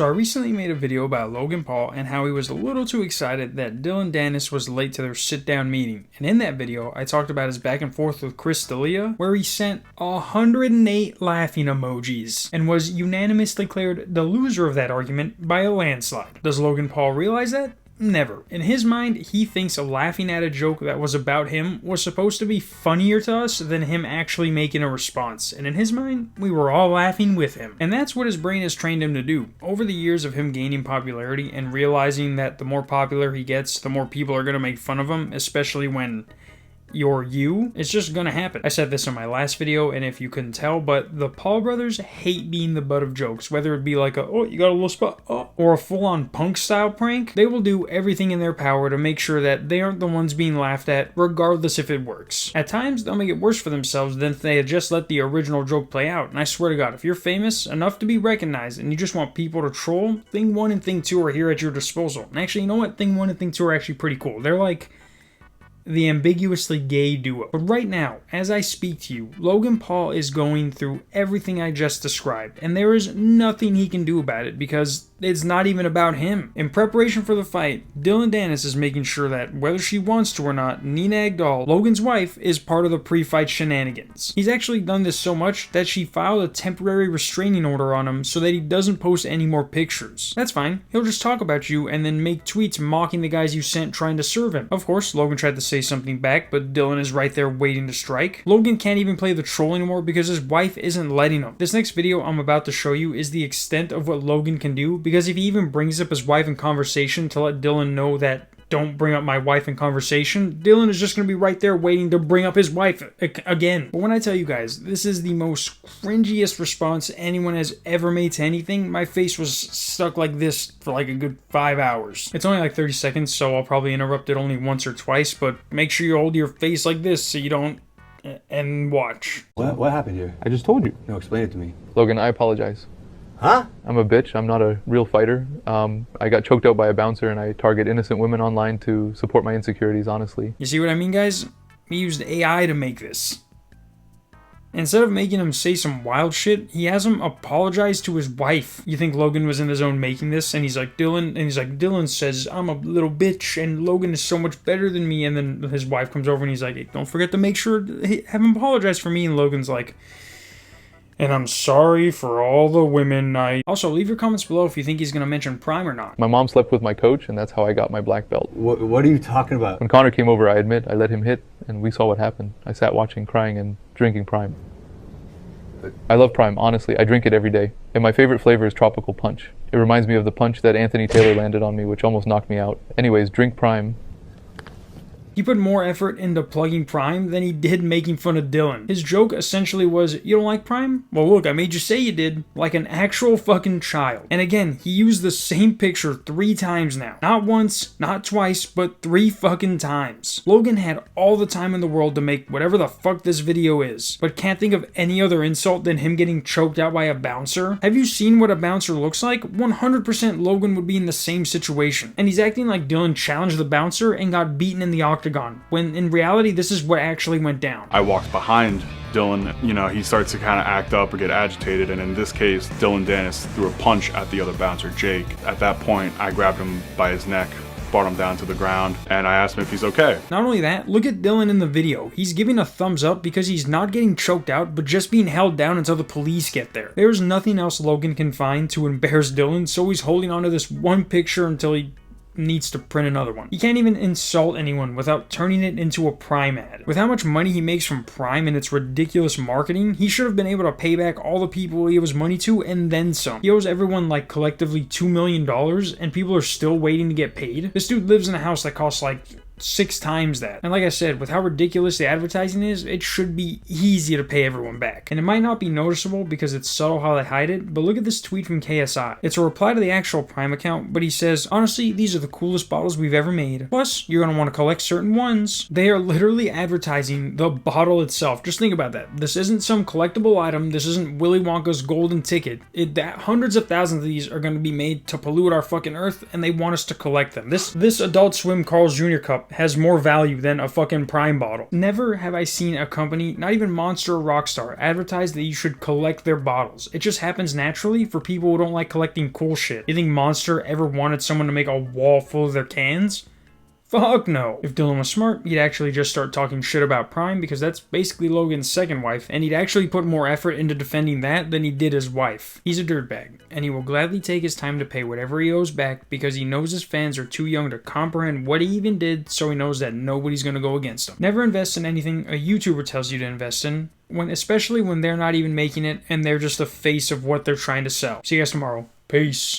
So I recently made a video about Logan Paul and how he was a little too excited that Danis was late to their sit-down meeting. And in that video, I talked about his back and forth with Chris D'Elia, where he sent 108 laughing emojis and was unanimously declared the loser of that argument by a landslide. Does Logan Paul realize that? Never. In his mind, he thinks laughing at a joke that was about him was supposed to be funnier to us than him actually making a response. And in his mind, we were all laughing with him. And that's what his brain has trained him to do. Over the years of him gaining popularity and realizing that the more popular he gets, the more people are going to make fun of him, especially when you're you, it's just gonna happen. I said this in my last video, and if you couldn't tell, but the Paul brothers hate being the butt of jokes, whether it be like a, oh, you got a little spot, oh, or a full-on punk style prank. They will do everything in their power to make sure that they aren't the ones being laughed at, regardless if it works. At times, they'll make it worse for themselves than if they had just let the original joke play out, and I swear to God, if you're famous enough to be recognized and you just want people to troll, Thing 1 and Thing 2 are here at your disposal. And actually, you know what? Thing 1 and Thing 2 are actually pretty cool. They're like the ambiguously gay duo. But right now, as I speak to you, Logan Paul is going through everything I just described, and there is nothing he can do about it because it's not even about him. In preparation for the fight, Danis is making sure that whether she wants to or not, Nina Agdal, Logan's wife, is part of the pre-fight shenanigans. He's actually done this so much that she filed a temporary restraining order on him so that he doesn't post any more pictures. That's fine. He'll just talk about you and then make tweets mocking the guys you sent trying to serve him. Of course, Logan tried to say something back, but Dylan is right there waiting to strike. Logan can't even play the troll anymore because his wife isn't letting him. This next video I'm about to show you is the extent of what Logan can do, because if he even brings up his wife in conversation to let Dylan know that don't bring up my wife in conversation, Dylan is just going to be right there waiting to bring up his wife again. But when I tell you guys, this is the most cringiest response anyone has ever made to anything, my face was stuck like this for like a good 5 hours. It's only like 30 seconds, so I'll probably interrupt it only once or twice, but make sure you hold your face like this so you don't, and watch. What happened here? I just told you. No, explain it to me. Logan, I apologize. Huh? I'm a bitch. I'm not a real fighter. I got choked out by a bouncer, and I target innocent women online to support my insecurities, honestly. You see what I mean, guys? He used AI to make this. Instead of making him say some wild shit, he has him apologize to his wife. You think Logan was in the zone making this, and he's like, Dylan says, I'm a little bitch, and Logan is so much better than me, and then his wife comes over and he's like, hey, don't forget to make sure, have him apologize for me, and Logan's like, and I'm sorry for all the women I... Also, leave your comments below if you think he's going to mention Prime or not. My mom slept with my coach, and that's how I got my black belt. What are you talking about? When Connor came over, I admit, I let him hit, and we saw what happened. I sat watching, crying, and drinking Prime. I love Prime, honestly. I drink it every day. And my favorite flavor is Tropical Punch. It reminds me of the punch that Anthony Taylor landed on me, which almost knocked me out. Anyways, drink Prime. He put more effort into plugging Prime than he did making fun of Dylan. His joke essentially was, you don't like Prime? Well, look, I made you say you did, like an actual fucking child. And again, he used the same picture 3 times now. Not once, not twice, but 3 fucking times. Logan had all the time in the world to make whatever the fuck this video is, but can't think of any other insult than him getting choked out by a bouncer. Have you seen what a bouncer looks like? 100% Logan would be in the same situation. And he's acting like Dylan challenged the bouncer and got beaten in the octagon, when in reality this is what actually went down. I walked behind Dylan, you know, he starts to kind of act up or get agitated, and in this case Danis threw a punch at the other bouncer, Jake. At that point I grabbed him by his neck, brought him down to the ground, and I asked him if he's okay. Not only that, look at Dylan in the video. He's giving a thumbs up because he's not getting choked out, but just being held down until the police get there. There's nothing else Logan can find to embarrass Dylan, so he's holding on to this one picture until he needs to print another one. He can't even insult anyone without turning it into a Prime ad. With how much money he makes from Prime and its ridiculous marketing, he should have been able to pay back all the people he owes money to and then some. He owes everyone like collectively $2 million, and people are still waiting to get paid. This dude lives in a house that costs like 6 times that. And like I said, with how ridiculous the advertising is, it should be easy to pay everyone back. And it might not be noticeable because it's subtle how they hide it, but look at this tweet from KSI. It's a reply to the actual Prime account, but he says, honestly, these are the coolest bottles we've ever made. Plus, you're gonna want to collect certain ones. They are literally advertising the bottle itself. Just think about that. This isn't some collectible item. This isn't Willy Wonka's golden ticket. Hundreds of thousands of these are going to be made to pollute our fucking earth, and they want us to collect them. This Adult Swim Carl's Jr. cup has more value than a fucking Prime bottle. Never have I seen a company, not even Monster or Rockstar, advertise that you should collect their bottles. It just happens naturally for people who don't like collecting cool shit. You think Monster ever wanted someone to make a wall full of their cans? Fuck no. If Dylan was smart, he'd actually just start talking shit about Prime, because that's basically Logan's second wife, and he'd actually put more effort into defending that than he did his wife. He's a dirtbag, and he will gladly take his time to pay whatever he owes back, because he knows his fans are too young to comprehend what he even did, so he knows that nobody's gonna go against him. Never invest in anything a YouTuber tells you to invest in, especially when they're not even making it, and they're just the face of what they're trying to sell. See you guys tomorrow. Peace.